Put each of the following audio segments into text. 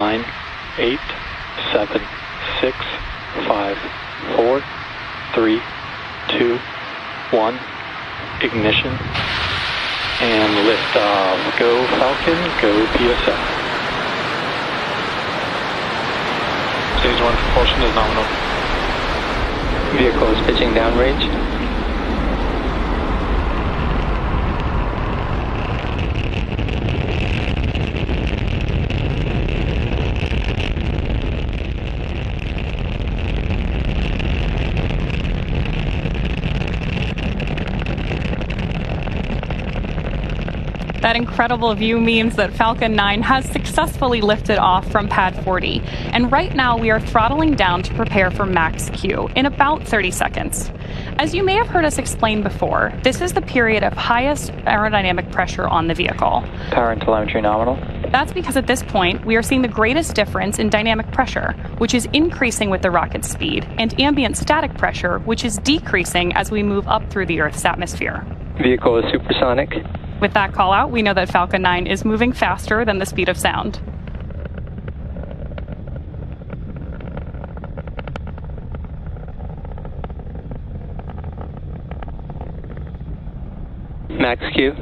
9, 8, 7, 6, 5, 4, 3, 2, 1. Ignition. And liftoff. Go Falcon, go PSL. Stage 1 propulsion is nominal. Vehicle is pitching downrange. That incredible view means that Falcon 9 has successfully lifted off from pad 40. And right now we are throttling down to prepare for max Q in about 30 seconds. As you may have heard us explain before, this is the period of highest aerodynamic pressure on the vehicle. Power and telemetry nominal. That's because at this point, we are seeing the greatest difference in dynamic pressure, which is increasing with the rocket's speed, and ambient static pressure, which is decreasing as we move up through the Earth's atmosphere. Vehicle is supersonic. With that call out, we know that Falcon 9 is moving faster than the speed of sound. Max Q.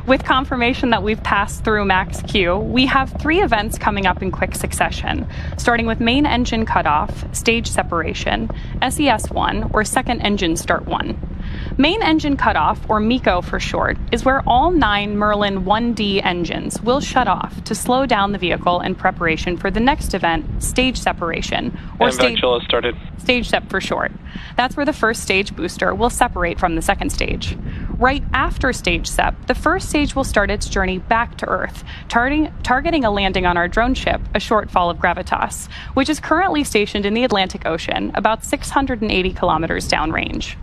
With confirmation that we've passed through max Q, we have 3 events coming up in quick succession, starting with main engine cutoff, stage separation, SES-1, or second engine start 1. Main engine cutoff, or MECO for short, is where all 9 Merlin 1D engines will shut off to slow down the vehicle in preparation for the next event, stage separation, or stage sep for short. That's where the first stage booster will separate from the second stage. Right after stage sep, the first stage will start its journey back to Earth, targeting a landing on our drone ship, a shortfall of Gravitas, which is currently stationed in the Atlantic Ocean, about 680 kilometers downrange.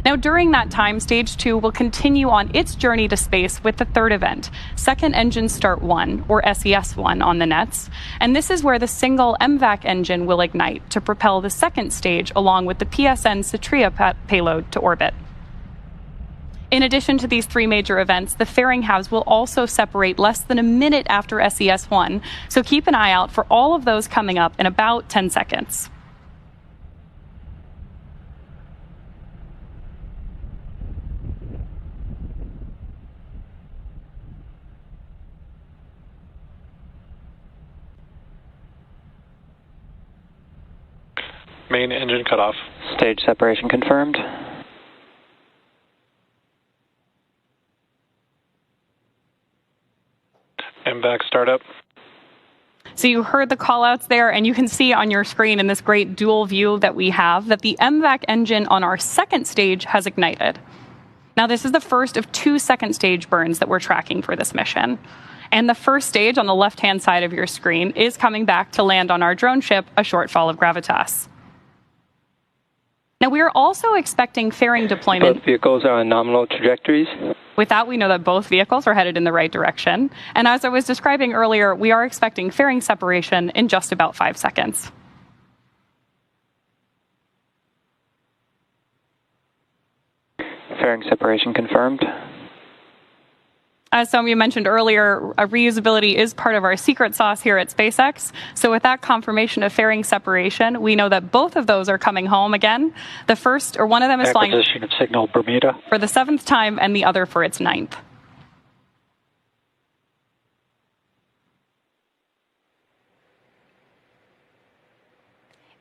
Now, during that time, Stage 2 will continue on its journey to space with the third event, Second Engine Start 1, or SES-1 on the nets, and this is where the single MVAC engine will ignite to propel the second stage along with the PSN Satria payload to orbit. In addition to these 3 major events, the fairing halves will also separate less than a minute after SES-1, so keep an eye out for all of those coming up in about 10 seconds. Main engine cutoff. Stage separation confirmed. MVAC startup. So you heard the callouts there, and you can see on your screen in this great dual view that we have that the MVAC engine on our second stage has ignited. Now, this is the first of 2 second stage burns that we're tracking for this mission. And the first stage on the left-hand side of your screen is coming back to land on our drone ship, a shortfall of Gravitas. Now, we are also expecting fairing deployment. Both vehicles are on nominal trajectories. With that, we know that both vehicles are headed in the right direction. And as I was describing earlier, we are expecting fairing separation in just about 5 seconds. Fairing separation confirmed. As some of you mentioned earlier, reusability is part of our secret sauce here at SpaceX. So with that confirmation of fairing separation, we know that both of those are coming home again. The first, or one of them is flying Acquisition of signal Bermuda for the 7th time and the other for its 9th.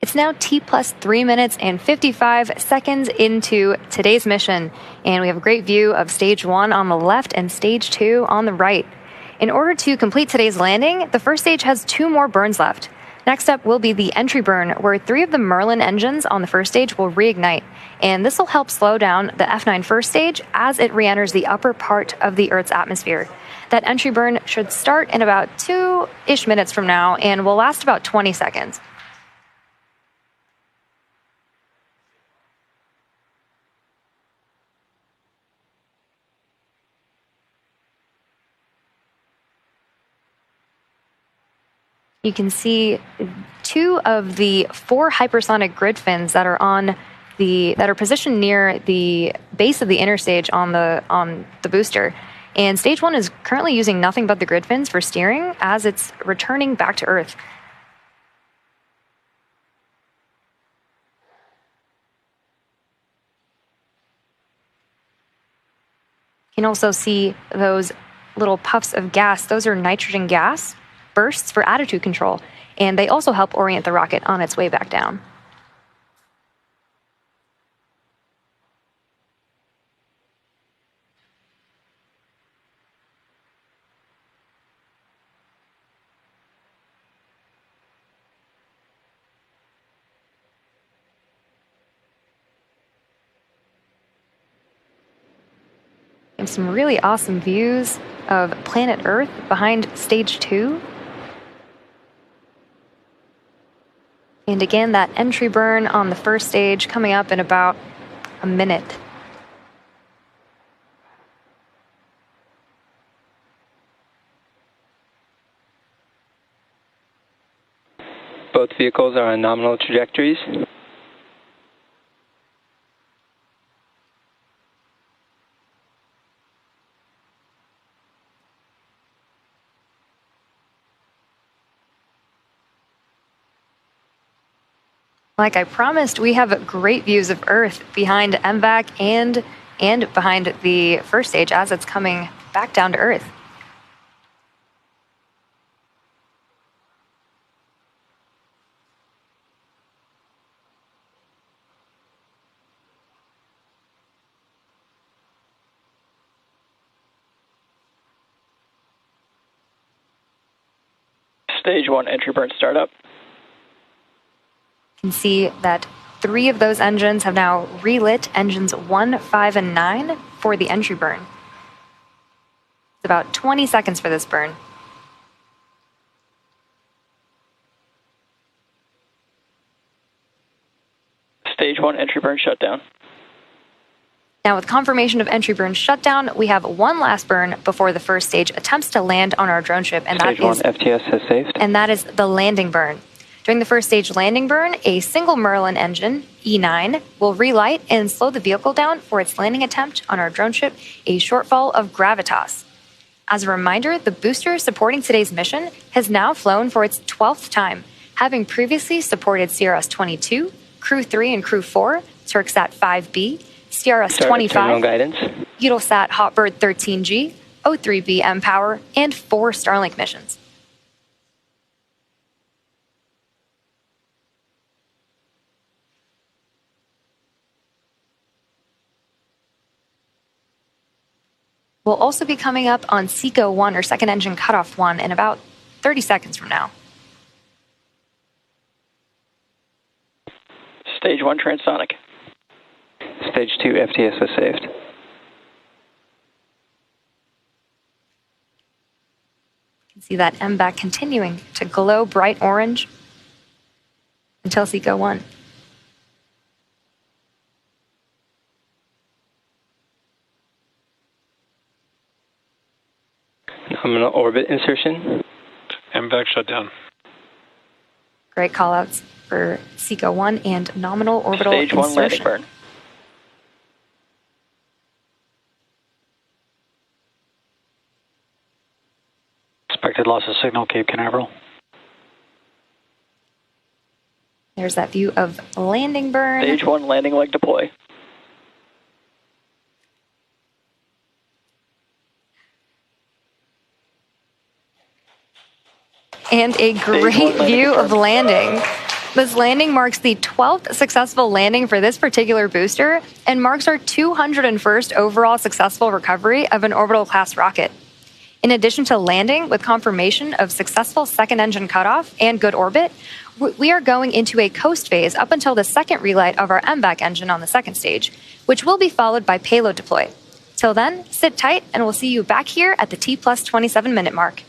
It's now T plus 3 minutes and 55 seconds into today's mission, and we have a great view of Stage 1 on the left and Stage 2 on the right. In order to complete today's landing, the first stage has 2 more burns left. Next up will be the entry burn, where 3 of the Merlin engines on the first stage will reignite, and this will help slow down the F9 first stage as it re-enters the upper part of the Earth's atmosphere. That entry burn should start in about 2-ish minutes from now and will last about 20 seconds. You can see 2 of the 4 hypersonic grid fins that are positioned near the base of the interstage on the booster. And stage 1 is currently using nothing but the grid fins for steering as it's returning back to Earth. You can also see those little puffs of gas. Those are nitrogen gas bursts for attitude control, and they also help orient the rocket on its way back down. And some really awesome views of planet Earth behind stage 2. And again, that entry burn on the first stage coming up in about a minute. Both vehicles are on nominal trajectories. Like I promised, we have great views of Earth behind MVAC and behind the first stage as it's coming back down to Earth. Stage 1 entry burn startup. You can see that 3 of those engines have now relit engines 1, 5, and 9 for the entry burn. It's about 20 seconds for this burn. Stage 1 entry burn shutdown. Now, with confirmation of entry burn shutdown, we have one last burn before the first stage attempts to land on our drone ship, and Stage 1 FTS has saved. And that is the landing burn. During the first stage landing burn, a single Merlin engine, E9, will relight and slow the vehicle down for its landing attempt on our drone ship, a shortfall of gravitas. As a reminder, the booster supporting today's mission has now flown for its 12th time, having previously supported CRS-22, Crew 3 and Crew 4, Turksat 5B, CRS-25, Eutelsat Hotbird 13G, O3B mPOWER, and 4 Starlink missions. We'll also be coming up on SECO 1 or second engine cutoff 1 in about 30 seconds from now. Stage 1 transonic. Stage 2 FTS has saved. You can see that MVAC continuing to glow bright orange until SECO 1. Nominal orbit insertion. MVAC shutdown. Great callouts for SECO 1 and nominal orbital Stage 1 landing insertion. burn. Expected loss of signal, Cape Canaveral. There's that view of landing burn. Stage 1 landing leg deploy. And a great view of landing. This landing marks the 12th successful landing for this particular booster and marks our 201st overall successful recovery of an orbital class rocket. In addition to landing with confirmation of successful second engine cutoff and good orbit, we are going into a coast phase up until the second relight of our MVAC engine on the second stage, which will be followed by payload deploy. Till then, sit tight and we'll see you back here at the T plus 27 minute mark.